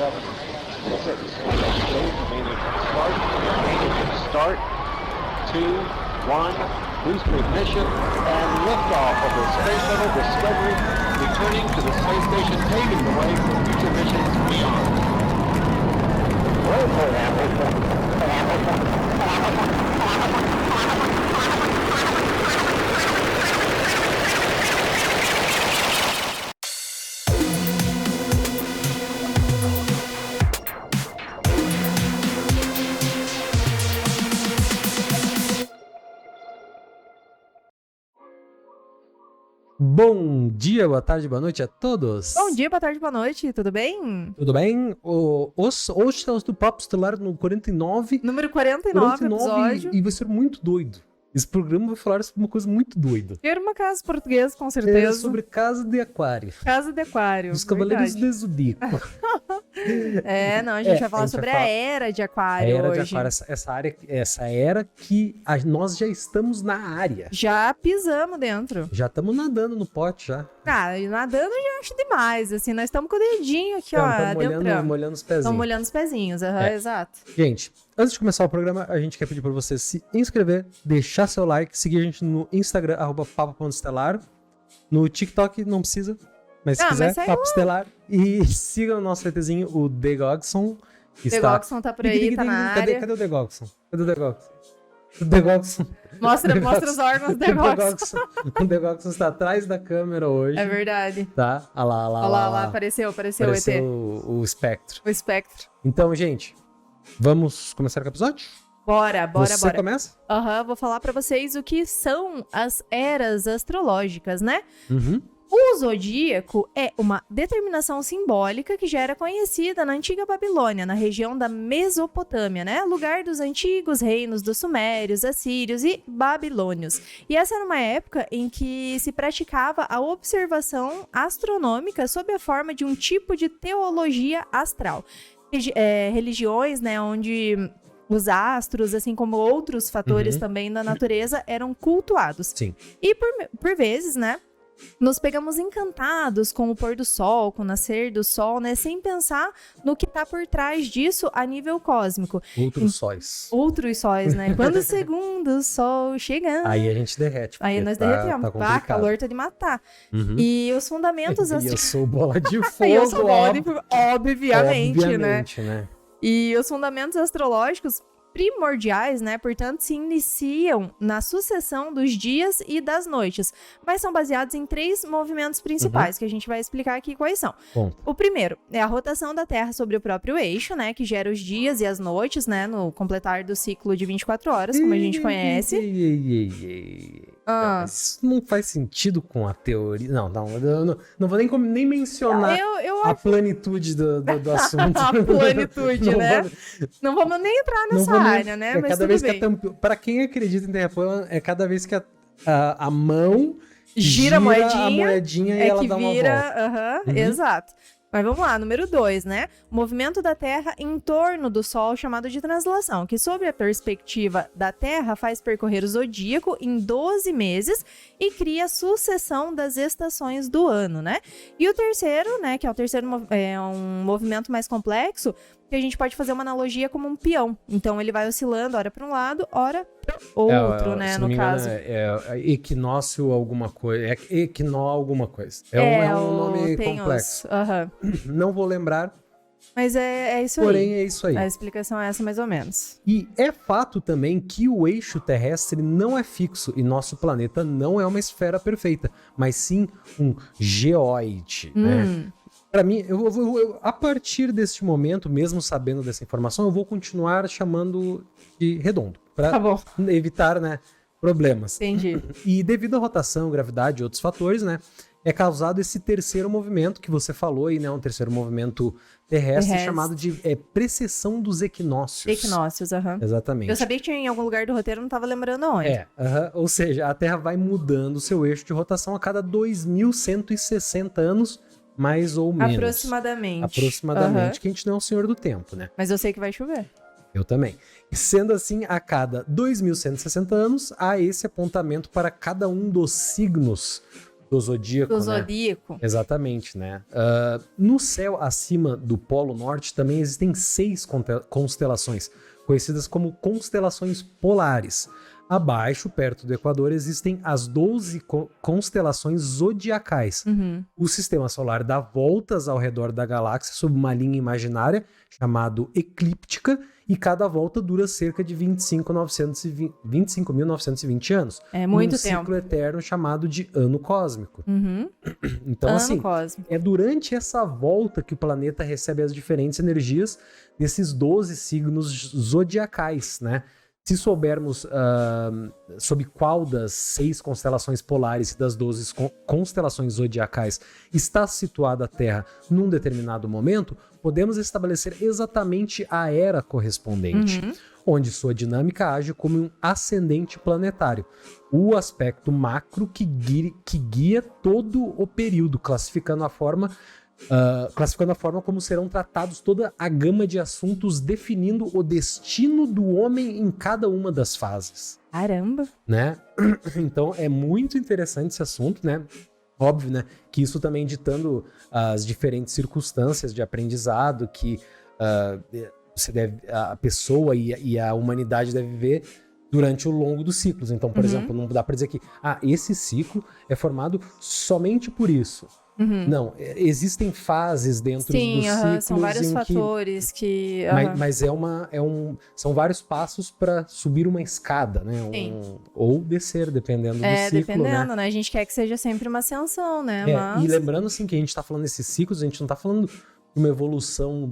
Start, 2, 1, boost ignition, and liftoff of the Space Shuttle Discovery, returning to the space station, paving the way for future missions beyond. Bom dia, boa tarde, boa noite a todos. Bom dia, boa tarde, boa noite, tudo bem? Tudo bem? Hoje estamos do Papo Estelar no 49. Número 49 episódio. E vai ser muito doido. Esse programa vai falar sobre uma coisa muito doida. Ter uma casa portuguesa, com certeza. É sobre casa de aquário. Casa de aquário. Os Cavaleiros de Zodíaco. A gente vai falar sobre a era de aquário hoje. Era de aquário, essa era que nós já estamos na área. Já pisamos dentro. Já estamos nadando no pote, já. Ah, e nadando eu já acho demais, assim, nós estamos com o dedinho aqui, ó, Estamos molhando os pezinhos. Estamos molhando os pezinhos, exato. Gente, antes de começar o programa, a gente quer pedir para você se inscrever, deixar seu like, seguir a gente no Instagram, @papo.estelar. No TikTok não precisa, mas se quiser, Papo Estelar. E siga o nosso VTzinho, o The Gogson. The Gogson tá por aí, tá na área. Cadê o The Gogson? Cadê o The Gogson? O The Gogson. Mostra os órgãos do The Gogson. O The Gogson está atrás da câmera hoje. É verdade. Tá? Olha lá. Apareceu o ET. O espectro. O espectro. Então, gente, vamos começar com o episódio? Bora. Você começa? Vou falar pra vocês o que são as eras astrológicas, né? Uhum. O zodíaco é uma determinação simbólica que já era conhecida na antiga Babilônia, na região da Mesopotâmia, né? Lugar dos antigos reinos dos Sumérios, Assírios e Babilônios. E essa era uma época em que se praticava a observação astronômica sob a forma de um tipo de teologia astral. Religiões, né, onde os astros, assim como outros fatores também da natureza, eram cultuados. Sim. E por vezes, né, nos pegamos encantados com o pôr do sol, com o nascer do sol, né? Sem pensar no que tá por trás disso a nível cósmico. Outros sóis, né? Quando o segundo sol chegando... Aí a gente derrete. Aí nós derretemos. Tá calor tá de matar. Uhum. E os fundamentos... E eu sou bola de fogo. Eu sou bola de fogo, obviamente, né? né? E os fundamentos astrológicos primordiais, né, portanto, se iniciam na sucessão dos dias e das noites, mas são baseados em 3 movimentos principais, que a gente vai explicar aqui quais são. Bom. O primeiro é a rotação da Terra sobre o próprio eixo, né, que gera os dias e as noites, né, no completar do ciclo de 24 horas, como a gente conhece. Não, isso não faz sentido com a teoria. Não vou nem mencionar a plenitude do assunto. A plenitude, né? Não vamos nem entrar nessa área, né? Mas cada tudo vez bem. Para quem acredita em Terra plana, é cada vez que a mão gira a moedinha e ela dá uma volta. Exato. Mas vamos lá, número 2, né? O movimento da Terra em torno do Sol, chamado de translação, que sob a perspectiva da Terra faz percorrer o zodíaco em 12 meses e cria a sucessão das estações do ano, né? E o terceiro, né, que é o terceiro é um movimento mais complexo, que a gente pode fazer uma analogia como um peão. Então ele vai oscilando, ora para um lado, ora para outro, né, no caso. É equinócio alguma coisa, é equinó alguma coisa. É um nome complexo. Não vou lembrar. Mas é isso Porém, é isso aí. A explicação é essa mais ou menos. E é fato também que o eixo terrestre não é fixo e nosso planeta não é uma esfera perfeita, mas sim um geóide, né? Para mim, eu, a partir deste momento, mesmo sabendo dessa informação, eu vou continuar chamando de redondo. Para evitar, né, problemas. Entendi. E devido à rotação, gravidade e outros fatores, né, é causado esse terceiro movimento que você falou aí, né, um terceiro movimento terrestre. Chamado de precessão dos equinócios. Equinócios, Exatamente. Eu sabia que tinha em algum lugar do roteiro, não estava lembrando onde. Ou seja, a Terra vai mudando o seu eixo de rotação a cada 2.160 anos, mais ou menos. Aproximadamente, que a gente não é o senhor do tempo, né? Mas eu sei que vai chover. Eu também. Sendo assim, a cada 2.160 anos, há esse apontamento para cada um dos signos do zodíaco, Do né? zodíaco. Exatamente, né? No céu acima do Polo Norte também existem 6 constelações, conhecidas como constelações polares. Abaixo, perto do Equador, existem as 12 constelações zodiacais. Uhum. O sistema solar dá voltas ao redor da galáxia sob uma linha imaginária chamada eclíptica, e cada volta dura cerca de 25.920 anos. É muito num tempo. ciclo eterno chamado de ano cósmico. Uhum. Então, Ano assim, cósmico. é durante essa volta que o planeta recebe as diferentes energias desses 12 signos zodiacais, né? Se soubermos sobre qual das 6 constelações polares e das 12 constelações zodiacais está situada a Terra num determinado momento, podemos estabelecer exatamente a era correspondente, onde sua dinâmica age como um ascendente planetário, o aspecto macro que guia todo o período, classificando a forma como serão tratados toda a gama de assuntos, definindo o destino do homem em cada uma das fases. Caramba. Né? Então é muito interessante esse assunto, né? Óbvio, né? Que isso também ditando as diferentes circunstâncias de aprendizado que a pessoa e a humanidade deve viver durante o longo dos ciclos. Então, por exemplo, não dá para dizer que esse ciclo é formado somente por isso. Não, existem fases dentro dos ciclos. São vários fatores que... Mas são vários passos para subir uma escada, né? Ou descer, dependendo do ciclo, dependendo, né? A gente quer que seja sempre uma ascensão, né? E lembrando, assim, que a gente tá falando desses ciclos, a gente não tá falando de uma evolução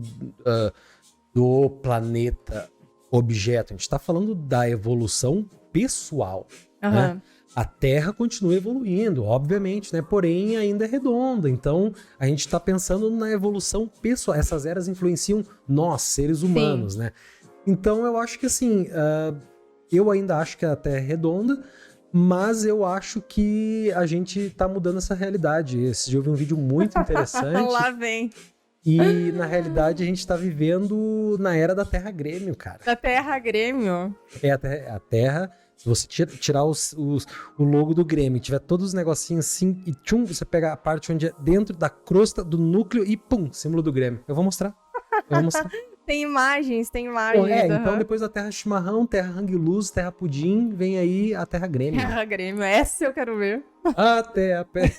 do planeta objeto, a gente tá falando da evolução pessoal, né? A Terra continua evoluindo, obviamente, né? Porém, ainda é redonda. Então, a gente está pensando na evolução pessoal. Essas eras influenciam nós, seres humanos, né? Então, eu acho que, assim, eu ainda acho que a Terra é redonda, mas eu acho que a gente está mudando essa realidade. Esse dia eu vi um vídeo muito interessante. Lá vem. E, na realidade, a gente tá vivendo na era da Terra Grêmio, cara. Da Terra Grêmio? É a Terra... Se você tirar o logo do Grêmio, tiver todos os negocinhos assim, e tchum, você pega a parte onde é dentro da crosta do núcleo e pum, símbolo do Grêmio. Eu vou mostrar. Tem imagens. Então depois da Terra Chimarrão, Terra Hang Luz, Terra Pudim, vem aí a Terra Grêmio. Terra Grêmio, essa eu quero ver. Até a pé.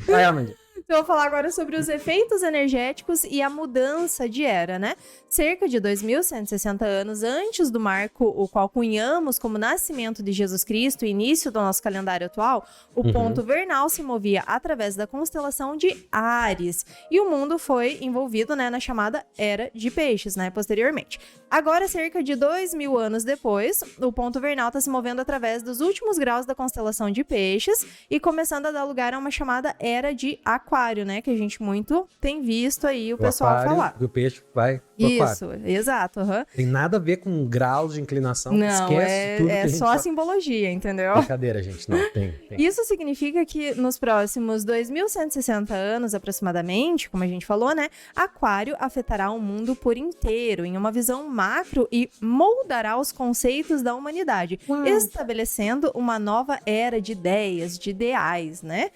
Vai, Amanda. Então, eu vou falar agora sobre os efeitos energéticos e a mudança de era, né? Cerca de 2.160 anos antes do marco, o qual cunhamos como nascimento de Jesus Cristo e início do nosso calendário atual, o ponto vernal se movia através da constelação de Áries. E o mundo foi envolvido, né, na chamada Era de Peixes, né, posteriormente. Agora, cerca de 2.000 anos depois, o ponto vernal está se movendo através dos últimos graus da constelação de Peixes e começando a dar lugar a uma chamada Era de Aquário, né? Que a gente muito tem visto aí o pessoal aquário, falar. O peixe vai pro Isso, aquário. Exato. Tem nada a ver com graus de inclinação. Não, Esquece tudo que a gente só a simbologia, entendeu? Brincadeira, gente. Não, tem. Isso significa que nos próximos 2.160 anos, aproximadamente, como a gente falou, né? Aquário afetará o mundo por inteiro, em uma visão macro e moldará os conceitos da humanidade, estabelecendo uma nova era de ideias, de ideais, né?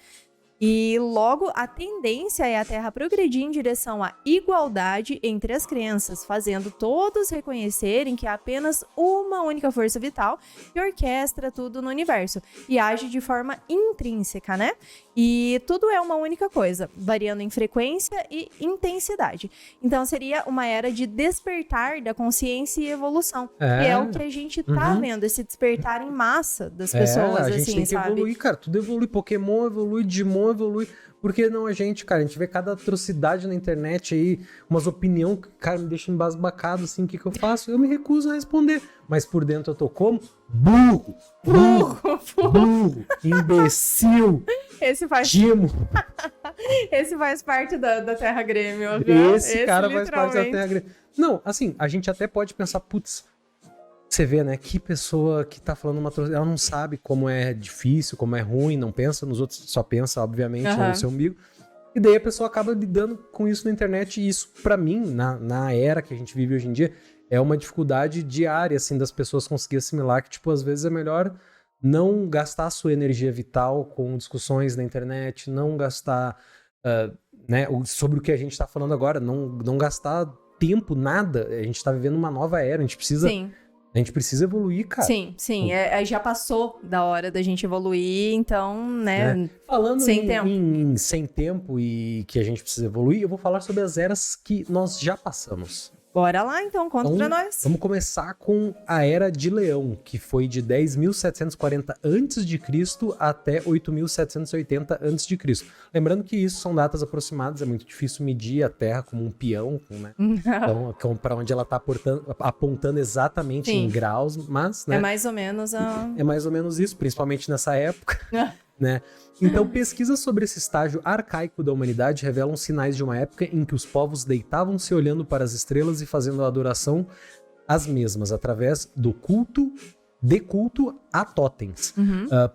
E logo a tendência é a Terra progredir em direção à igualdade entre as crenças, fazendo todos reconhecerem que há apenas uma única força vital que orquestra tudo no universo e age de forma intrínseca, né? E tudo é uma única coisa, variando em frequência e intensidade. Então seria uma era de despertar da consciência e evolução. E é o que a gente tá vendo, esse despertar em massa das pessoas, a gente assim, tem que sabe? evoluir, cara. Tudo evolui. Pokémon evolui, Digimon evolui. Por que não a gente, cara? A gente vê cada atrocidade na internet aí, umas opiniões que, cara, me deixam embasbacado, assim, o que eu faço? Eu me recuso a responder. Mas por dentro eu tô como? Burro! Imbecil! Esse faz Timo! Esse faz parte da Terra Grêmio. Viu? Esse cara faz parte da Terra Grêmio. Não, assim, a gente até pode pensar, putz, você vê, né, que pessoa que tá falando uma atrocidade, ela não sabe como é difícil, como é ruim, não pensa nos outros, só pensa, obviamente, no seu umbigo. E daí a pessoa acaba lidando com isso na internet, e isso, pra mim, na era que a gente vive hoje em dia, é uma dificuldade diária, assim, das pessoas conseguirem assimilar que, tipo, às vezes é melhor não gastar sua energia vital com discussões na internet, não gastar, né, sobre o que a gente está falando agora, não gastar tempo, nada. A gente tá vivendo uma nova era, a gente precisa... Sim. A gente precisa evoluir, cara. Sim. Já passou da hora da gente evoluir, então, né? Falando sem tempo. em sem tempo e que a gente precisa evoluir, eu vou falar sobre as eras que nós já passamos. Bora lá, então, conta pra nós. Vamos começar com a Era de Leão, que foi de 10.740 a.C. até 8.780 a.C. Lembrando que isso são datas aproximadas, é muito difícil medir a Terra como um peão, né? Então, para onde ela está apontando exatamente em graus, mas... Né, é mais ou menos É mais ou menos isso, principalmente nessa época. Né? Então, pesquisas sobre esse estágio arcaico da humanidade revelam sinais de uma época em que os povos deitavam-se olhando para as estrelas e fazendo a adoração às mesmas, através do culto a totens.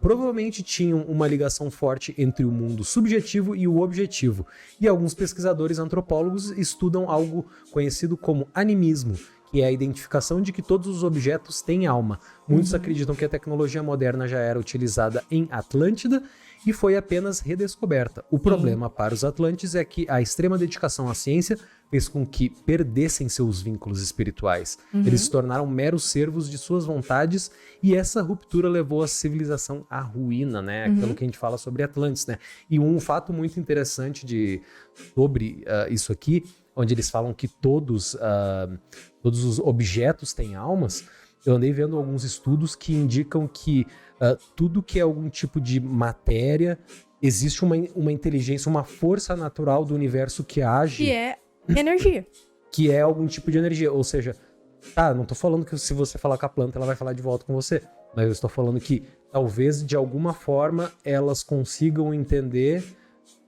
Provavelmente tinham uma ligação forte entre o mundo subjetivo e o objetivo, e alguns pesquisadores antropólogos estudam algo conhecido como animismo, que é a identificação de que todos os objetos têm alma. Muitos acreditam que a tecnologia moderna já era utilizada em Atlântida e foi apenas redescoberta. O problema para os atlantes é que a extrema dedicação à ciência fez com que perdessem seus vínculos espirituais. Eles se tornaram meros servos de suas vontades e essa ruptura levou a civilização à ruína, né? Aquilo que a gente fala sobre Atlantes, né? E um fato muito interessante sobre isso aqui, onde eles falam que todos os objetos têm almas, eu andei vendo alguns estudos que indicam que tudo que é algum tipo de matéria, existe uma inteligência, uma força natural do universo que age... Que é energia. Que é algum tipo de energia, ou seja, não tô falando que se você falar com a planta, ela vai falar de volta com você, mas eu estou falando que talvez de alguma forma elas consigam entender...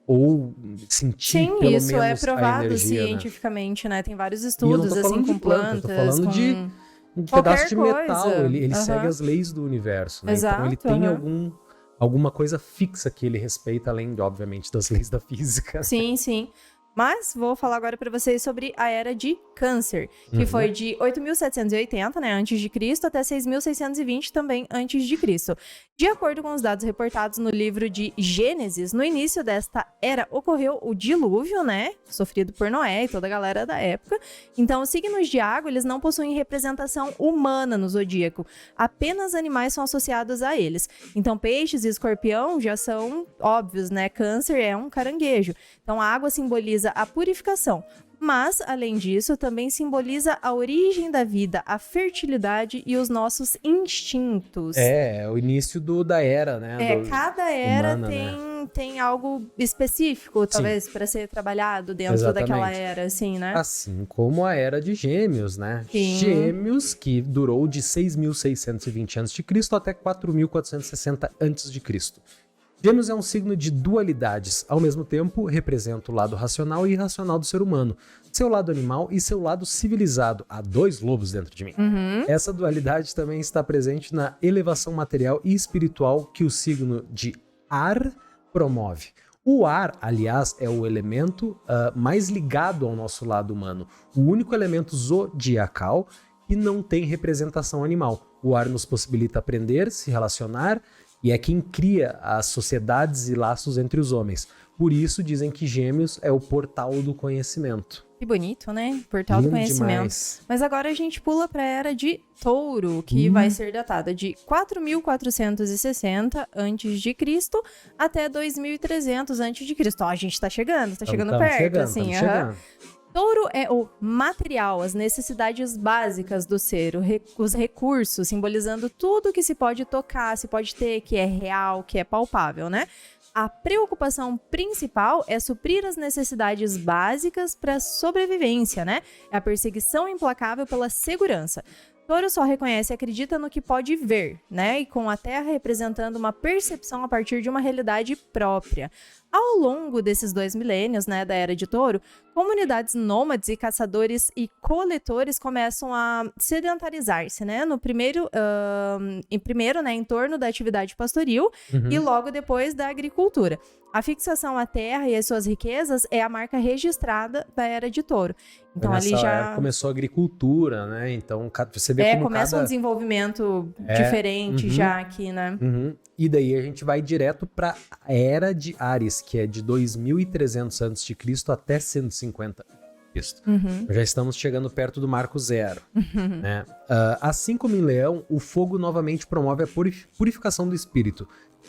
ou sentir pelo menos isso é provado a energia, cientificamente, né? Tem vários estudos, assim, com plantas. Eu tô falando de um pedaço de metal. Ele segue as leis do universo, né? Exato, então ele tem alguma coisa fixa que ele respeita, além, obviamente, das leis da física. Sim. Mas vou falar agora para vocês sobre a Era de Câncer, que foi de 8.780, né, antes de Cristo, até 6.620 também antes de Cristo. De acordo com os dados reportados no livro de Gênesis, no início desta era ocorreu o dilúvio, né, sofrido por Noé e toda a galera da época. Então, os signos de água, eles não possuem representação humana no zodíaco, apenas animais são associados a eles. Então, peixes e escorpião já são óbvios, né, Câncer é um caranguejo. Então, a água simboliza a purificação. Mas, além disso, também simboliza a origem da vida, a fertilidade e os nossos instintos. É o início da era, né? Cada era humana, tem algo específico, talvez, para ser trabalhado dentro daquela era, assim, né? Assim como a Era de Gêmeos, né? Sim. Gêmeos, que durou de 6.620 a.C. até 4.460 a.C. Gêmeos é um signo de dualidades, ao mesmo tempo representa o lado racional e irracional do ser humano, seu lado animal e seu lado civilizado. Há dois lobos dentro de mim. Essa dualidade também está presente na elevação material e espiritual que o signo de ar promove. O ar, aliás, é o elemento mais ligado ao nosso lado humano, o único elemento zodiacal que não tem representação animal. O ar nos possibilita aprender, se relacionar, e é quem cria as sociedades e laços entre os homens. Por isso dizem que Gêmeos é o portal do conhecimento. Que bonito, né? Portal do conhecimento. Demais. Mas agora a gente pula para a Era de Touro, que vai ser datada de 4.460 a.C. até 2.300 a.C. Ó, a gente tá chegando perto, assim. Chegando. Touro é o material, as necessidades básicas do ser, os recursos, simbolizando tudo que se pode tocar, se pode ter, que é real, que é palpável, né? A preocupação principal é suprir as necessidades básicas para a sobrevivência, né? É a perseguição implacável pela segurança. Touro só reconhece e acredita no que pode ver, né? E com a Terra representando uma percepção a partir de uma realidade própria. Ao longo desses 2 milênios, né, da Era de Touro, comunidades nômades e caçadores e coletores começam a sedentarizar-se, né? Primeiro, né, em torno da atividade pastoril e logo depois da agricultura. A fixação à terra e às suas riquezas é a marca registrada da Era de Touro. Então ali Nessa já era começou a agricultura, né? Então você vê como começa um desenvolvimento diferente já aqui, né? E daí a gente vai direto para a Era de Áries, que é de 2300 a.C. até 150 a.C. Já estamos chegando perto do marco zero. Né? Assim como em Leão, o fogo novamente promove a purificação do espírito,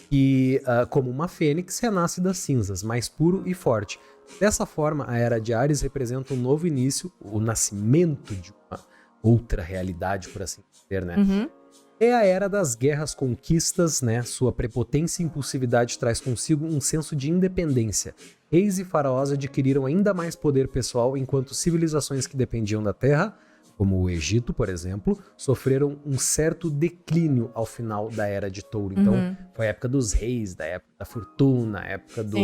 que, como uma fênix, renasce das cinzas, mais puro e forte. Dessa forma, a Era de Áries representa um novo início, o nascimento de uma outra realidade, por assim dizer, né? É a era das guerras, conquistas, né? Sua prepotência e impulsividade traz consigo um senso de independência. Reis e faraós adquiriram ainda mais poder pessoal, enquanto civilizações que dependiam da terra, como o Egito, por exemplo, sofreram um certo declínio ao final da Era de Touro. Então, foi a época dos reis, da época da fortuna, a época do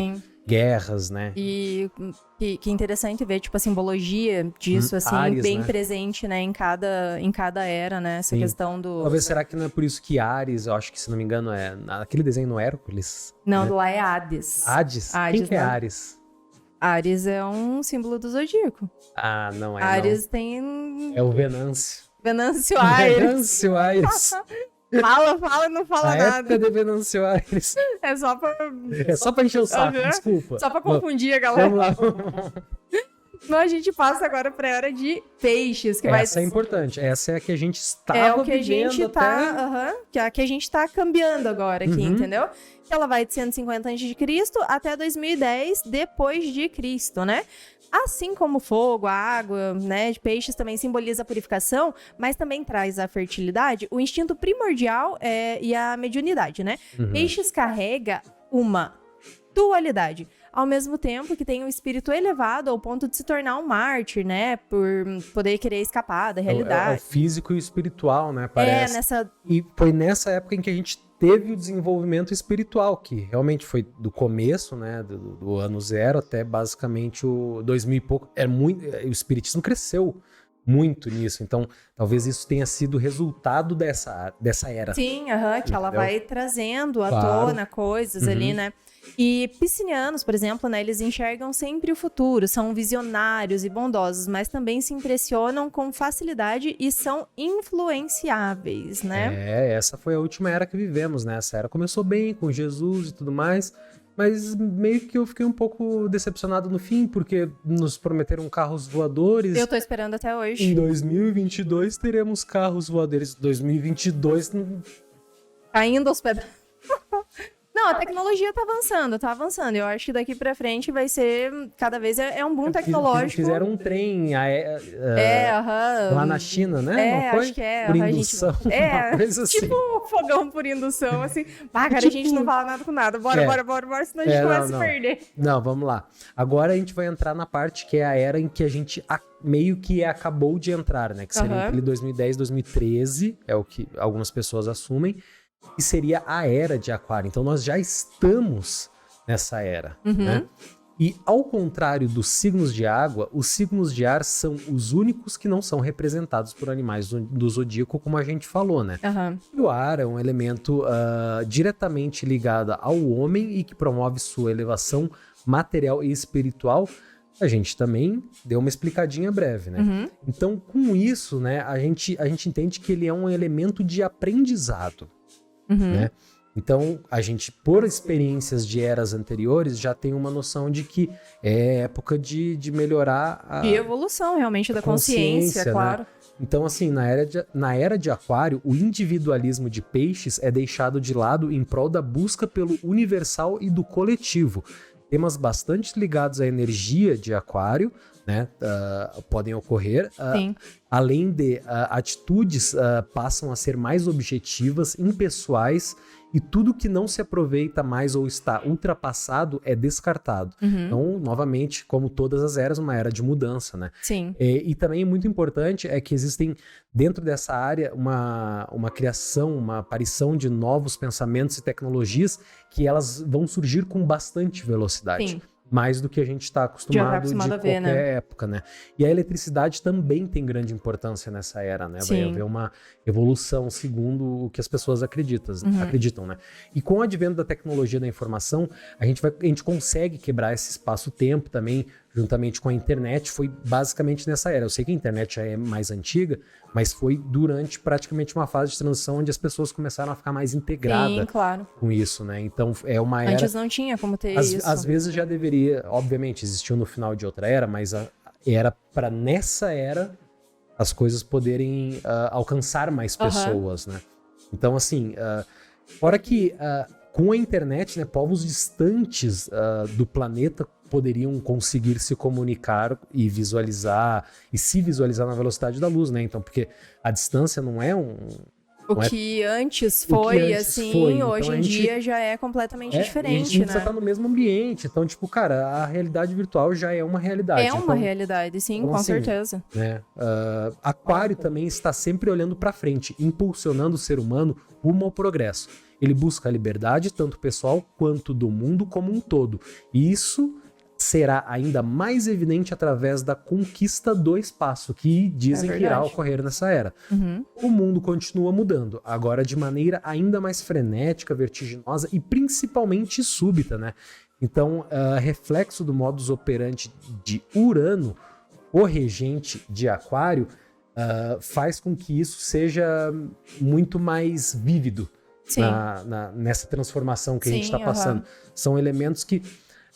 guerras, né? E que interessante ver, tipo, a simbologia disso, assim, Áries, bem né? presente, né, em cada era, né? Essa questão do... Talvez será que não é por isso que Áries, eu acho que, se não me engano, é aquele desenho no Hércules? Não, né? lá é Hades. Hades? Quem que é Áries? Áries é um símbolo do zodíaco. Ah, não é, Áries não. tem... É o Venâncio. Venâncio Aires. Venâncio Aires. Fala e não fala A nada. época de Venâncio Aires. É só pra... É só pra encher o saco, desculpa. Só pra confundir a galera. Vamos lá. Então a gente passa agora pra era de peixes, que Essa é importante. Essa é a que a gente estava é o que a vivendo gente até... tá, que é a que a gente tá cambiando agora aqui, entendeu? Que ela vai de 150 a.C. até 2010 depois de Cristo, né? Assim como o fogo, a água, né, de peixes também simboliza a purificação, mas também traz a fertilidade, o instinto primordial e a mediunidade, né? Peixes carrega uma dualidade, ao mesmo tempo que tem um espírito elevado ao ponto de se tornar um mártir, né? Por poder querer escapar da realidade. É o físico e o espiritual, né? Parece. E foi nessa época em que a gente teve o desenvolvimento espiritual, que realmente foi do começo, né? Do ano zero até basicamente o 2000 e pouco. O espiritismo cresceu muito nisso, então talvez isso tenha sido resultado dessa era. Sim, que ela vai trazendo à tona coisas ali, né? E piscianianos, por exemplo, né, eles enxergam sempre o futuro, são visionários e bondosos, mas também se impressionam com facilidade e são influenciáveis, né? Essa foi a última era que vivemos, né? Essa era começou bem com Jesus e tudo mais, mas meio que eu fiquei um pouco decepcionado no fim, porque nos prometeram carros voadores. Eu tô esperando até hoje. Em 2022 teremos carros voadores. 2022... Ainda aos pedaços. Não, a tecnologia tá avançando. Eu acho que daqui pra frente vai ser, cada vez é um boom tecnológico. Fizeram um trem lá na China, né? Não foi? Acho que é. Por indução, uma coisa assim. Tipo fogão por indução, assim. Cara, a gente não fala nada com nada. Bora, senão a gente começa a se perder. Não, vamos lá. Agora a gente vai entrar na parte que é a era em que a gente meio que acabou de entrar, né? Que seria entre 2010 e 2013, é o que algumas pessoas assumem. Que seria a era de Aquário. Então nós já estamos nessa era, né? E ao contrário dos signos de água, os signos de ar são os únicos que não são representados por animais do zodíaco, como a gente falou, né? E o ar é um elemento diretamente ligado ao homem e que promove sua elevação material e espiritual. A gente também deu uma explicadinha breve, né? Então, com isso, né, a gente entende que ele é um elemento de aprendizado. Né? Então, a gente, por experiências de eras anteriores, já tem uma noção de que é época de melhorar a... E evolução, realmente, da consciência, né? claro. Então, assim, na era de Aquário, o individualismo de peixes é deixado de lado em prol da busca pelo universal e do coletivo. Temas bastante ligados à energia de Aquário, né, podem ocorrer, além de atitudes passam a ser mais objetivas, impessoais e tudo que não se aproveita mais ou está ultrapassado é descartado. Então, novamente, como todas as eras, uma era de mudança, né? Sim. E também muito importante é que existem dentro dessa área uma criação, uma aparição de novos pensamentos e tecnologias que elas vão surgir com bastante velocidade. Sim. Mais do que a gente está acostumado de qualquer época, né? E a eletricidade também tem grande importância nessa era, né? Vai haver uma evolução segundo o que as pessoas acreditam, né? E com o advento da tecnologia da informação, a gente consegue quebrar esse espaço-tempo também, juntamente com a internet. Foi basicamente nessa era. Eu sei que a internet já é mais antiga, mas foi durante praticamente uma fase de transição onde as pessoas começaram a ficar mais integradas com isso, né? Então é uma era... Antes não tinha como ter isso. Às vezes já deveria, obviamente, existiu no final de outra era, mas era para nessa era as coisas poderem alcançar mais pessoas, né? Então, assim, fora que com a internet, né, povos distantes do planeta poderiam conseguir se comunicar e visualizar, e se visualizar na velocidade da luz, né? Então, porque a distância não é um... O que antes foi, assim, hoje em dia já é completamente diferente, né? A gente precisa estar no mesmo ambiente. Então, tipo, cara, a realidade virtual já é uma realidade. É uma realidade, sim, então, com certeza. Né? Aquário também está sempre olhando para frente, impulsionando o ser humano rumo ao progresso. Ele busca a liberdade, tanto pessoal quanto do mundo como um todo. E isso será ainda mais evidente através da conquista do espaço, que dizem que irá ocorrer nessa era. O mundo continua mudando, agora de maneira ainda mais frenética, vertiginosa e principalmente súbita, né? Então, reflexo do modus operandi de Urano, o regente de Aquário, faz com que isso seja muito mais vívido nessa transformação que a gente está passando. São elementos que...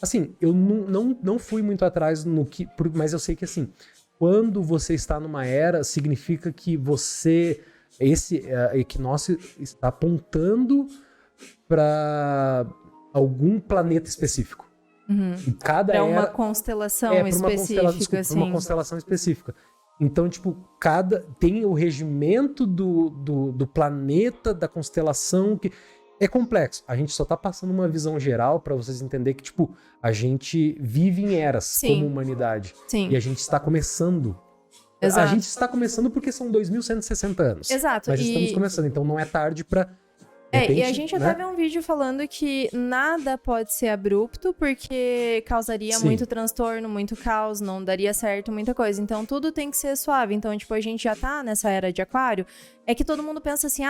Assim, eu não fui muito atrás no que... Mas eu sei que, assim, quando você está numa era, significa que esse equinócio está apontando para algum planeta específico. E cada era... uma constelação específica, assim. Uma constelação específica. Então, tipo, tem o regimento do planeta, da constelação que... É complexo. A gente só tá passando uma visão geral para vocês entenderem que, tipo, a gente vive em eras como humanidade. Sim. E a gente está começando. Exato. A gente está começando porque são 2.160 anos. Exato. Mas estamos começando, então não é tarde para... E a gente até vê um vídeo falando que nada pode ser abrupto, porque causaria muito transtorno, muito caos, não daria certo muita coisa. Então, tudo tem que ser suave. Então, tipo, a gente já tá nessa era de Aquário. É que todo mundo pensa assim,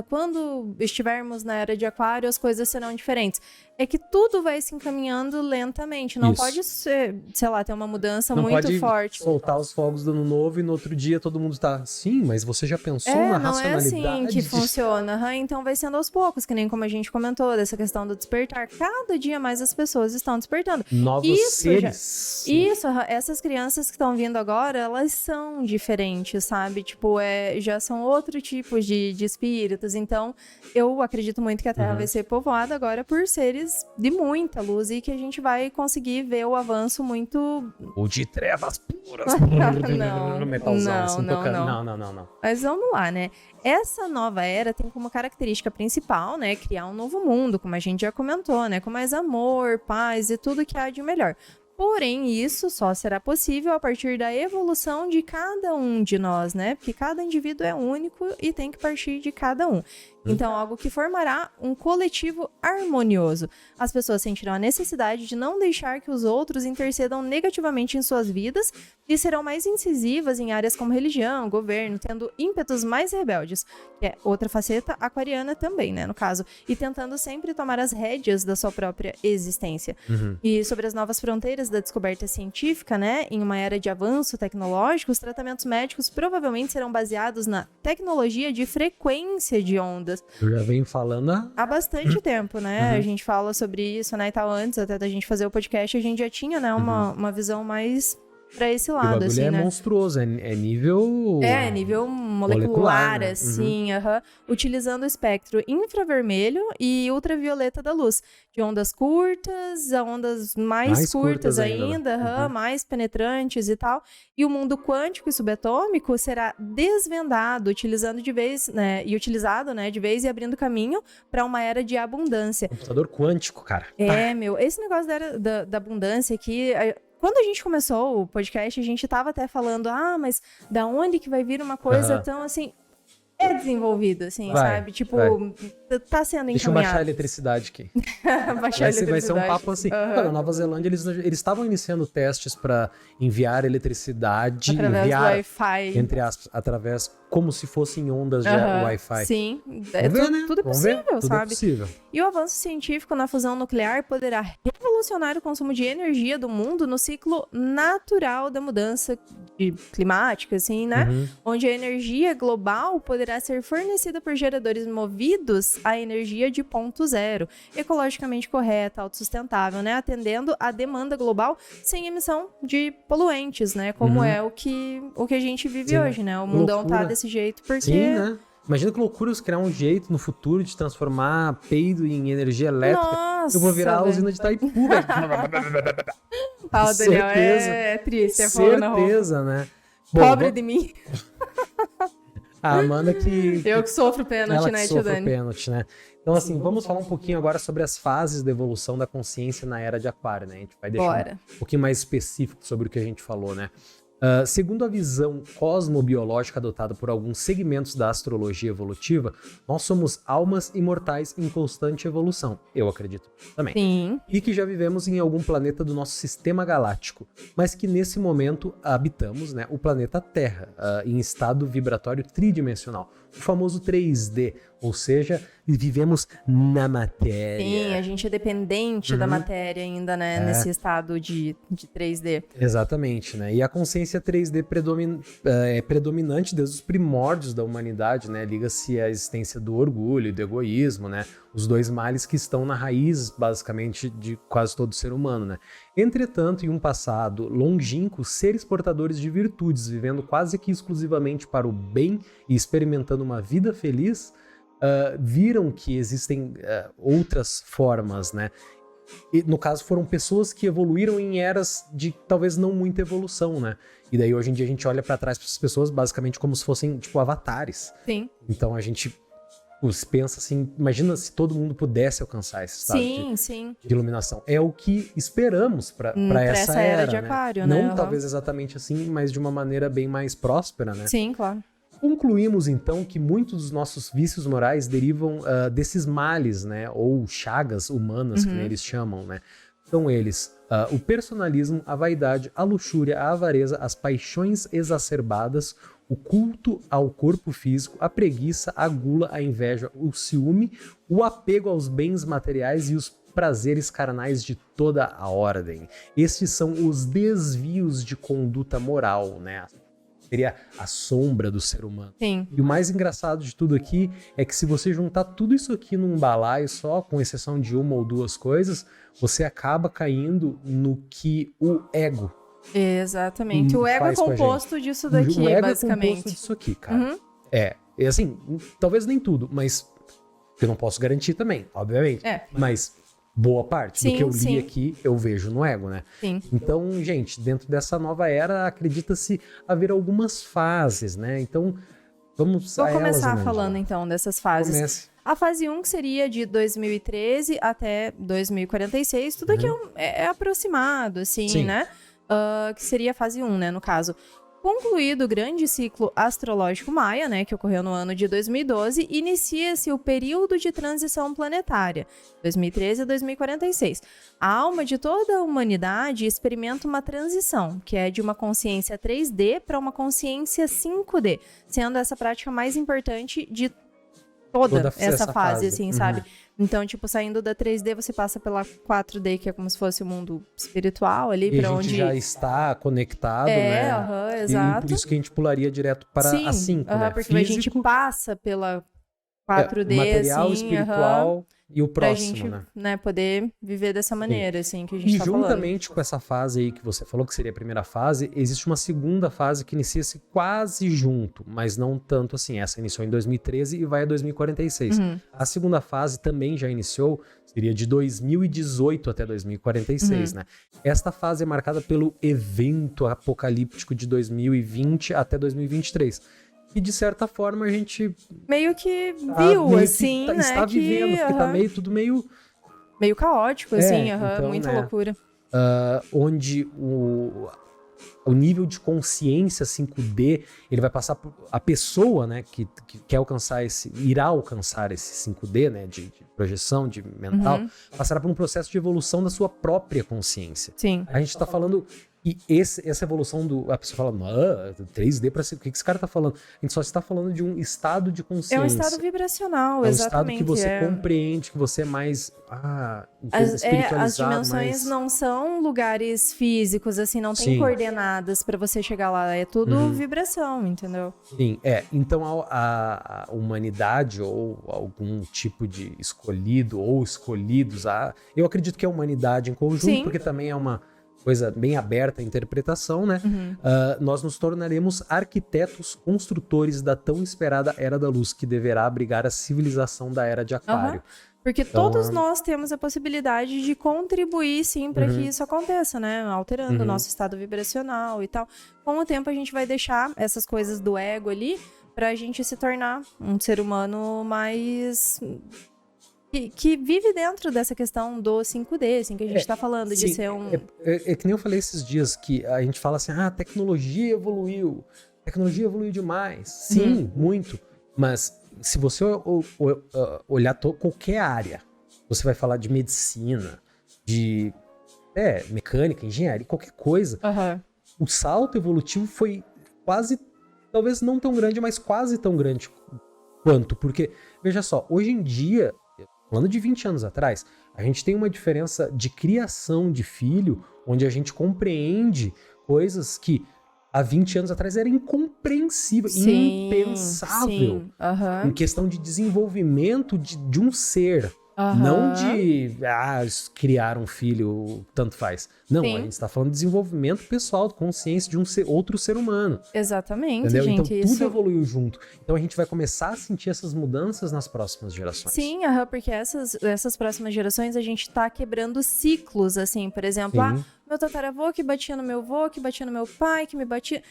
quando estivermos na era de Aquário, as coisas serão diferentes. É que tudo vai se encaminhando lentamente. Não pode ser, sei lá, ter uma mudança muito forte. Soltar os fogos do ano novo e no outro dia todo mundo tá assim, mas você já pensou na racionalidade? Não é assim que funciona. Então vai sendo aos poucos, que nem como a gente comentou, dessa questão do despertar. Cada dia mais as pessoas estão despertando. Novos seres. Essas crianças que estão vindo agora, elas são diferentes, sabe? Tipo, já são outro tipo de espíritos. Então, eu acredito muito que a Terra vai ser povoada agora por seres de muita luz e que a gente vai conseguir ver o avanço muito... Ou de trevas puras. Não. Mas vamos lá, né? Essa nova era tem como característica principal, né, criar um novo mundo, como a gente já comentou, né, com mais amor, paz e tudo que há de melhor. Porém, isso só será possível a partir da evolução de cada um de nós, né? Porque cada indivíduo é único e tem que partir de cada um. Então, algo que formará um coletivo harmonioso. As pessoas sentirão a necessidade de não deixar que os outros intercedam negativamente em suas vidas e serão mais incisivas em áreas como religião, governo, tendo ímpetos mais rebeldes, que é outra faceta aquariana também, né, no caso, e tentando sempre tomar as rédeas da sua própria existência. E sobre as novas fronteiras da descoberta científica, né, em uma era de avanço tecnológico, os tratamentos médicos provavelmente serão baseados na tecnologia de frequência de ondas. Eu já venho falando há bastante tempo, né? A gente fala sobre isso, né, e tal, antes até da gente fazer o podcast, a gente já tinha, né, uma visão mais pra esse E o lado, bagulho assim, é né? monstruoso, é nível... Nível molecular, Molecular, né? assim, utilizando o espectro infravermelho e ultravioleta da luz, de ondas curtas a ondas mais curtas ainda, né? mais penetrantes e tal. E o mundo quântico e subatômico será desvendado, utilizando de vez, né, e utilizado, né, de vez e abrindo caminho para uma era de abundância. Computador quântico, cara. Esse negócio da abundância aqui. Quando a gente começou o podcast, a gente tava até falando, mas da onde que vai vir uma coisa tão assim. É desenvolvido, assim, sabe? Tipo, tá sendo encaminhado. Deixa eu baixar a eletricidade aqui. Vai ser um papo assim. Mano, na Nova Zelândia, eles estavam iniciando testes para enviar eletricidade, através do Wi-Fi. Entre aspas, através, como se fossem ondas de Wi-Fi. Sim, Vamos ver, né? Tudo é possível, tudo sabe? É possível. E o avanço científico na fusão nuclear poderá revolucionar o consumo de energia do mundo no ciclo natural da mudança climática, assim, né? Onde a energia global poderá ser fornecida por geradores movidos a energia de ponto zero, ecologicamente correta, autossustentável, né? Atendendo à demanda global sem emissão de poluentes, né? Como é o que a gente vive hoje, né? O mundão tá desse jeito porque... Sim, né? Imagina que loucura criar um jeito no futuro de transformar peido em energia elétrica. Nossa, eu vou virar a usina de Itaipu, velho. O Daniel é triste, é fogo na roupa. Certeza, né? Pobre de mim. A Amanda que... Eu que sofro pênalti, né, tio Dani? Pênalti, né? Então, assim, vamos falar um pouquinho agora sobre as fases da evolução da consciência na era de Aquário, né? A gente vai deixar um pouquinho mais específico sobre o que a gente falou, né? Segundo a visão cosmobiológica adotada por alguns segmentos da astrologia evolutiva, nós somos almas imortais em constante evolução. Eu acredito também. Sim. E que já vivemos em algum planeta do nosso sistema galáctico, mas que nesse momento habitamos, né, o planeta Terra, em estado vibratório tridimensional, o famoso 3D, ou seja, vivemos na matéria. Sim, a gente é dependente da matéria ainda, né, nesse estado de 3D. Exatamente, né? E a consciência 3D é predominante desde os primórdios da humanidade, né? Liga-se à existência do orgulho e do egoísmo, né? Os dois males que estão na raiz, basicamente, de quase todo ser humano, né? Entretanto, em um passado longínquo, seres portadores de virtudes, vivendo quase que exclusivamente para o bem e experimentando uma vida feliz, viram que existem outras formas, né? E, no caso, foram pessoas que evoluíram em eras de talvez não muita evolução, né? E daí hoje em dia a gente olha pra trás para essas pessoas basicamente como se fossem tipo avatares. Sim. Então a gente pensa assim, imagina se todo mundo pudesse alcançar esse estado de iluminação. É o que esperamos para essa era de Aquário, né? Não talvez exatamente assim, mas de uma maneira bem mais próspera, né? Sim, claro. Concluímos, então, que muitos dos nossos vícios morais derivam desses males, né? Ou chagas humanas, que eles chamam, né? São eles o personalismo, a vaidade, a luxúria, a avareza, as paixões exacerbadas, o culto ao corpo físico, a preguiça, a gula, a inveja, o ciúme, o apego aos bens materiais e os prazeres carnais de toda a ordem. Estes são os desvios de conduta moral, né? Seria a sombra do ser humano. Sim. E o mais engraçado de tudo aqui é que se você juntar tudo isso aqui num balaio só, com exceção de uma ou duas coisas, você acaba caindo no que o ego. Exatamente. O ego é composto disso daqui, o ego basicamente. É composto disso aqui, cara. É assim, talvez nem tudo, mas eu não posso garantir também, obviamente. Mas boa parte do que eu li aqui, eu vejo no ego, né? Sim. Então, gente, dentro dessa nova era, acredita-se haver algumas fases, né? Então, vamos a elas, Vou começar Amanda. falando, então, dessas fases. Comece. A fase 1, que seria de 2013 até 2046, tudo aqui é aproximado, assim, né? Que seria a fase 1, né, no caso. Concluído o grande ciclo astrológico maia, né, que ocorreu no ano de 2012, inicia-se o período de transição planetária, 2013 a 2046. A alma de toda a humanidade experimenta uma transição, que é de uma consciência 3D para uma consciência 5D, sendo essa prática mais importante de toda essa fase, assim, sabe? Então, tipo, saindo da 3D, você passa pela 4D, que é como se fosse o mundo espiritual ali, pra onde... a gente já está conectado, né? Exato. E por isso que a gente pularia direto para a 5, né? Porque a gente passa pela 4D, material, assim, espiritual... E o pra próximo, gente, né? né, poder viver dessa maneira, assim, que a gente E tá falando. juntamente com essa fase aí que você falou, que seria a primeira fase, existe uma segunda fase que inicia-se quase junto, mas não tanto assim. Essa iniciou em 2013 e vai a 2046. Uhum. A segunda fase também já iniciou, seria de 2018 até 2046, né? Esta fase é marcada pelo evento apocalíptico de 2020 até 2023. E de certa forma a gente Meio que tá viu, meio que assim, né? está vivendo, porque tá aham, tudo meio meio caótico, assim, aham, então, muita né, loucura. onde o nível de consciência 5D, ele vai passar por a pessoa, né, que quer alcançar irá alcançar esse 5D, né, de projeção, de mental, passará por um processo de evolução da sua própria consciência. Sim. A gente tá falando e essa evolução a pessoa fala, 3D para ser, o que esse cara tá falando? A gente só está falando de um estado de consciência. É um estado vibracional, É um exatamente. estado que você compreende, que você é mais espiritualizado. As dimensões não são lugares físicos, assim, não tem Sim. coordenadas pra você chegar lá. É tudo vibração, entendeu? Sim, então a humanidade ou algum tipo de escolhido ou escolhidos, eu acredito que é a humanidade em conjunto, Sim. porque também é uma coisa bem aberta à interpretação, né? Nós nos tornaremos arquitetos construtores da tão esperada Era da Luz, que deverá abrigar a civilização da Era de Aquário. Porque Então, todos nós temos a possibilidade de contribuir, sim, para que isso aconteça, né? Alterando o nosso estado vibracional e tal. Com o tempo, a gente vai deixar essas coisas do ego ali pra gente se tornar um ser humano mais... Que vive dentro dessa questão do 5D, assim, que a gente tá falando, de sim, ser um... É que nem eu falei esses dias, que a gente fala assim, a tecnologia evoluiu demais. Sim, muito. Mas se você olhar qualquer área, você vai falar de medicina, de mecânica, engenharia, qualquer coisa, o salto evolutivo foi quase, talvez não tão grande, mas quase tão grande quanto. Porque, veja só, hoje em dia, falando de 20 anos atrás, a gente tem uma diferença de criação de filho, onde a gente compreende coisas que há 20 anos atrás era incompreensível, impensável. Sim. Em questão de desenvolvimento de um ser. Não de criar um filho, tanto faz. Não, Sim. a gente está falando de desenvolvimento pessoal, consciência de outro ser humano. Exatamente, Entendeu? gente. Então tudo evoluiu junto. Então a gente vai começar a sentir essas mudanças nas próximas gerações. Sim, porque essas próximas gerações a gente tá quebrando ciclos, assim, por exemplo, meu tataravô que batia no meu avô, que batia no meu pai, que me batia...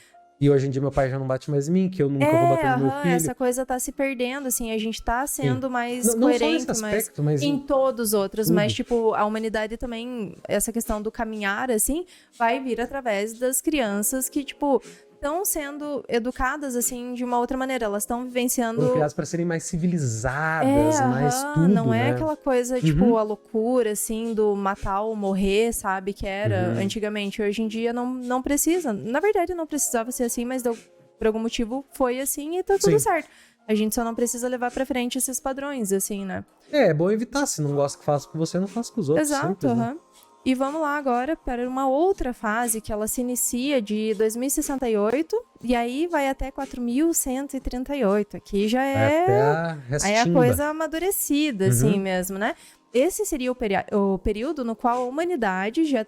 E hoje em dia meu pai já não bate mais em mim, que eu nunca vou bater no meu filho. Essa coisa tá se perdendo, assim, a gente tá sendo mais não coerente, só nesse aspecto, mas em todos os outros, tudo. mas, tipo, a humanidade também, essa questão do caminhar, assim, vai vir através das crianças que, tipo, estão sendo educadas, assim, de uma outra maneira, elas estão vivenciando... Foram criadas para serem mais civilizadas, mais tudo, não é né? aquela coisa, tipo, a loucura, assim, do matar ou morrer, sabe, que era antigamente. Hoje em dia não precisa. Na verdade, não precisava ser assim, mas por algum motivo foi assim e tá tudo certo. A gente só não precisa levar pra frente esses padrões, assim, né? É bom evitar. Se não gosta que faça com você, não faça com os outros. Exato, simples, né? E vamos lá agora para uma outra fase que ela se inicia de 2068 e aí vai até 4138. Aqui já Até a aí é a coisa amadurecida, assim mesmo, né? Esse seria o período no qual a humanidade já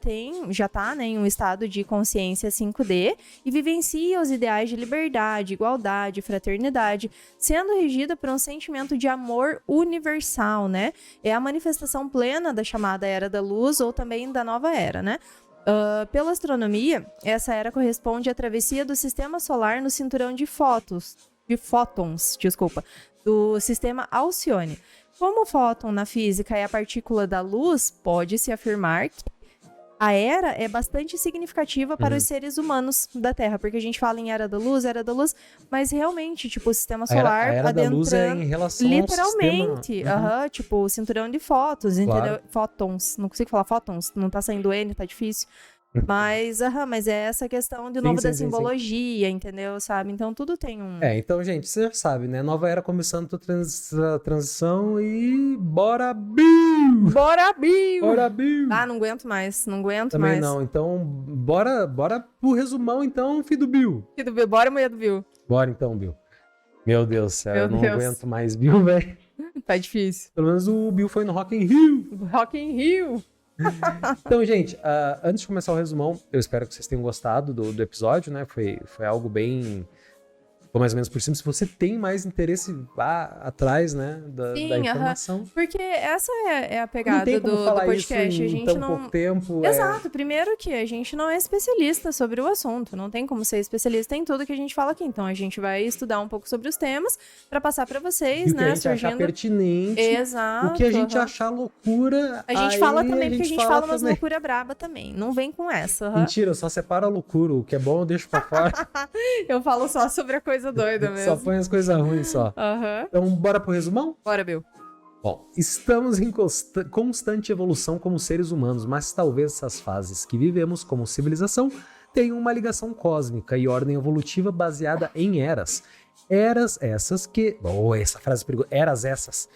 tá, né, em um estado de consciência 5D e vivencia os ideais de liberdade, igualdade, fraternidade, sendo regida por um sentimento de amor universal, né? É a manifestação plena da chamada Era da Luz ou também da Nova Era, né? Pela astronomia, essa era corresponde à travessia do sistema solar no cinturão de fótons, do sistema Alcione. Como o fóton na física é a partícula da luz, pode-se afirmar que a era é bastante significativa para os seres humanos da Terra, porque a gente fala em era da luz, mas realmente, tipo, o sistema solar a era da luz é em relação literalmente, ao sistema... tipo, o cinturão de fótons, Claro. entendeu? Fótons, não consigo falar fótons, não tá saindo N, tá difícil. Mas é essa questão de novo da simbologia, entendeu? Sabe? Então tudo tem um... Então, gente, você já sabe, né? Nova era começando a transição e... Bora, Bill! Bora, Bill! Bora, Bill! Não aguento mais, Também mais. não, então bora pro resumão então, filho do Bill. Filho do Bill, bora, mulher do Bill. Bora então, Bill. Meu Deus do céu, Meu eu não Deus. aguento mais Bill, velho. Tá difícil. Pelo menos o Bill foi no Rock in Rio. Rock in Rio. Então, gente, antes de começar o resumão, eu espero que vocês tenham gostado do episódio, né? Foi algo bem... Foi mais ou menos por cima. Se você tem mais interesse, vá atrás, né, da informação. Porque essa é a Não pegada tem como do falar podcast. isso em A gente tão não... pouco tempo. Exato. Primeiro que a gente não é especialista sobre o assunto. Não tem como ser especialista em tudo que a gente fala aqui. Então, a gente vai estudar um pouco sobre os temas pra passar pra vocês, E o que né? a gente achar pertinente. Exato. O que a gente achar loucura. A gente aí fala também, porque a gente fala umas também. loucura braba também. Não vem com essa. Mentira, eu só separo a loucura. O que é bom eu deixo pra fora. Eu falo só sobre a coisa doida mesmo. Só põe as coisas ruins só. Então, bora pro resumão? Bora, Bill. Bom, estamos em constante evolução como seres humanos, mas talvez essas fases que vivemos como civilização tenham uma ligação cósmica e ordem evolutiva baseada em eras. Eras essas que... Oh, essa frase é perigosa. Eras essas.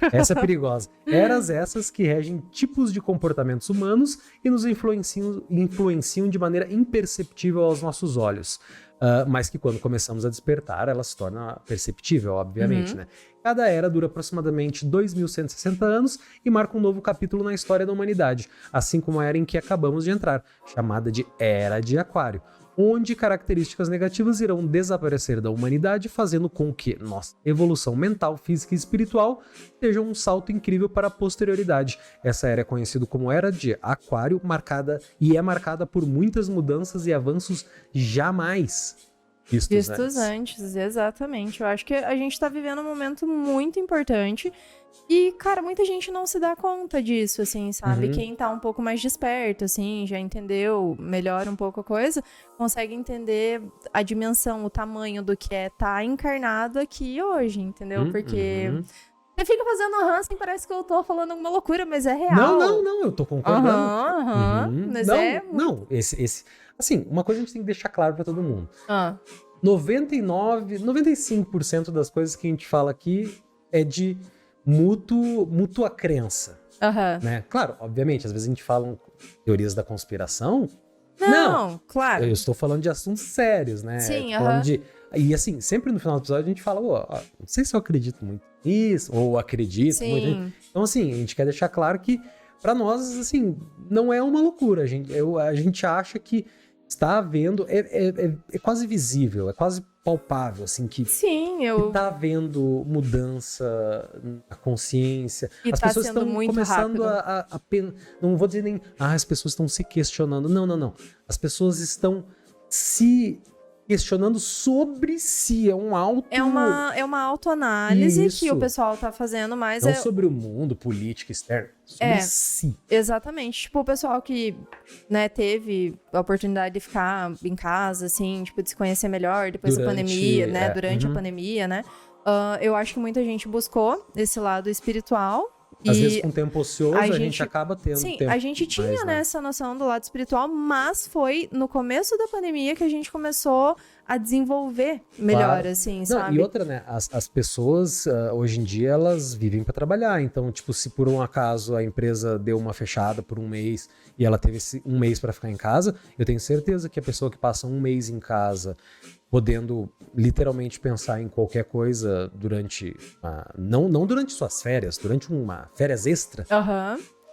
Essa é perigosa. Eras essas que regem tipos de comportamentos humanos e nos influenciam de maneira imperceptível aos nossos olhos. Mas que quando começamos a despertar, ela se torna perceptível, obviamente, né? Cada era dura aproximadamente 2.160 anos e marca um novo capítulo na história da humanidade, assim como a era em que acabamos de entrar, chamada de Era de Aquário, onde características negativas irão desaparecer da humanidade, fazendo com que nossa evolução mental, física e espiritual seja um salto incrível para a posterioridade. Essa era é conhecida como Era de Aquário, marcada por muitas mudanças e avanços jamais vistos antes, exatamente. Eu acho que a gente tá vivendo um momento muito importante e, cara, muita gente não se dá conta disso, assim, sabe? Quem tá um pouco mais desperto, assim, já entendeu melhor um pouco a coisa, consegue entender a dimensão, o tamanho do que é tá encarnado aqui hoje, entendeu? Porque... Você fica fazendo Hansen, parece que eu tô falando alguma loucura, mas é real. Não, eu tô concordando. Mas não, esse... Assim, uma coisa a gente tem que deixar claro pra todo mundo. 95% das coisas que a gente fala aqui é de mútua crença. Né? Claro, obviamente, às vezes a gente fala teorias da conspiração. Não, claro. Eu estou falando de assuntos sérios, né? Sim, E assim, sempre no final do episódio a gente fala, não sei se eu acredito muito nisso, ou acredito muito. Então, assim, a gente quer deixar claro que, pra nós, assim, não é uma loucura. A gente acha que está havendo, é quase visível, é quase palpável, assim, que está havendo mudança na consciência. E as tá pessoas sendo estão muito começando rápido. não vou dizer nem, as pessoas estão se questionando. Não. As pessoas estão se questionando sobre si, é uma autoanálise Isso. que o pessoal tá fazendo, mas não sobre o mundo, política, externa, sobre si. Exatamente. Tipo, o pessoal que, né, teve a oportunidade de ficar em casa, assim, tipo, de se conhecer melhor depois da pandemia, né, durante a pandemia, né, eu acho que muita gente buscou esse lado espiritual. Às vezes com tempo ocioso a gente acaba tendo tempo. Sim, a gente tinha, né, essa noção do lado espiritual, mas foi no começo da pandemia que a gente começou a desenvolver melhor, assim, sabe? E outra, né, as pessoas hoje em dia elas vivem para trabalhar, então, tipo, se por um acaso a empresa deu uma fechada por um mês e ela teve um mês para ficar em casa, eu tenho certeza que a pessoa que passa um mês em casa podendo literalmente pensar em qualquer coisa durante não durante suas férias, durante uma férias extra,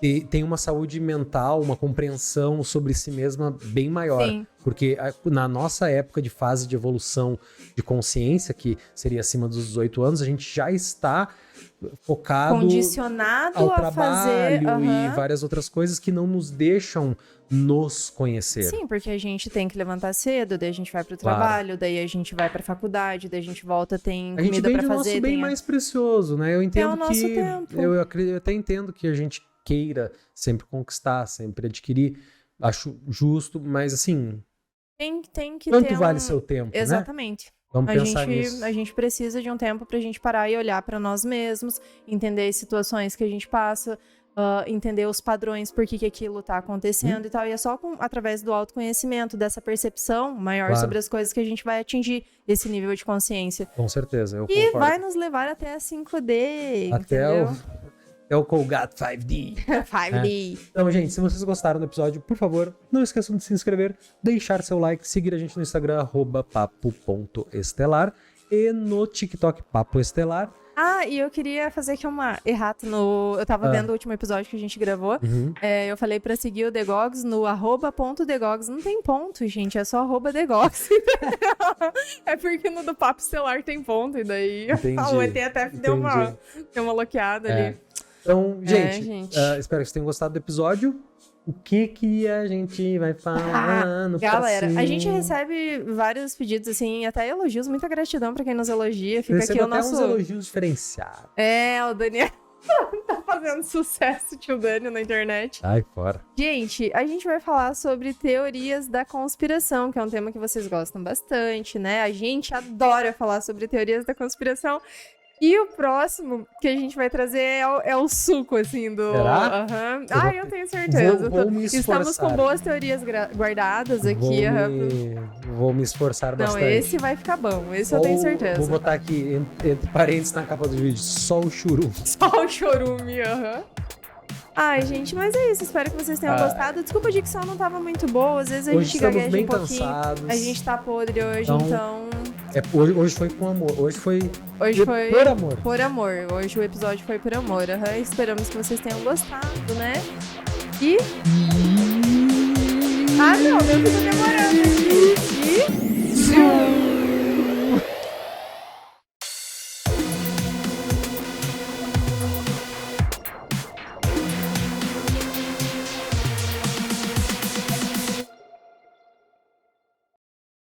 e tem uma saúde mental, uma compreensão sobre si mesma bem maior. Sim. Porque na nossa época de fase de evolução de consciência, que seria acima dos 18 anos, a gente já está focado condicionado ao a trabalho fazer e várias outras coisas que não nos deixam nos conhecer. Sim, porque a gente tem que levantar cedo, daí a gente vai pro trabalho, daí a gente vai pra faculdade, daí a gente volta, tem comida pra fazer. A gente vende o nosso bem mais precioso, né? Eu entendo o nosso tempo. Eu até entendo que a gente queira sempre conquistar, sempre adquirir, acho justo, mas assim... Tem que quanto ter vale seu tempo, Exatamente. Né? Vamos pensar nisso. A gente precisa de um tempo pra gente parar e olhar pra nós mesmos, entender as situações que a gente passa, entender os padrões, por que aquilo tá acontecendo e tal. E é só através do autoconhecimento, dessa percepção maior sobre as coisas que a gente vai atingir esse nível de consciência. Com certeza, eu concordo. E concordo. vai nos levar até a 5D, É o Colgate 5D. 5D. Então, gente, se vocês gostaram do episódio, por favor, não esqueçam de se inscrever, deixar seu like, seguir a gente no Instagram, @papo.estelar, e no TikTok, Papo Estelar. Ah, e eu queria fazer aqui uma errata no... Eu tava vendo o último episódio que a gente gravou. Uhum. Eu falei pra seguir o Degogs no @.degogs. Não tem ponto, gente. É só @degogs. É porque no do Papo Estelar tem ponto. E daí Entendi, o ETF deu uma loqueada ali. Então, gente, gente. Espero que vocês tenham gostado do episódio. O que a gente vai falar no Galera, próximo? a gente recebe vários pedidos, assim, até elogios. Muita gratidão pra quem nos elogia. Fica Recebo aqui o até nosso... uns elogios diferenciados. O Daniel tá fazendo sucesso, tio Dani, na internet. Ai, fora. Gente, a gente vai falar sobre teorias da conspiração, que é um tema que vocês gostam bastante, né? A gente adora falar sobre teorias da conspiração. E o próximo que a gente vai trazer é o suco, assim, do... Será? Uhum. Eu tenho certeza. Vou me esforçar. Estamos com boas teorias guardadas aqui. Vou me esforçar Não, bastante. esse vai ficar bom. Esse eu tenho certeza. Vou botar aqui, entre parênteses, na capa do vídeo, só o churume. Só o chorume, Ai, gente, mas é isso. Espero que vocês tenham gostado. Desculpa, a dicção não tava muito boa. Às vezes a Hoje gente estamos gagueja bem um pouquinho. cansados. A gente tá podre hoje, então... Hoje foi com amor. Hoje foi por amor. Por amor. Hoje o episódio foi por amor. Esperamos que vocês tenham gostado, né? E... Ah, não, eu fico demorando aqui.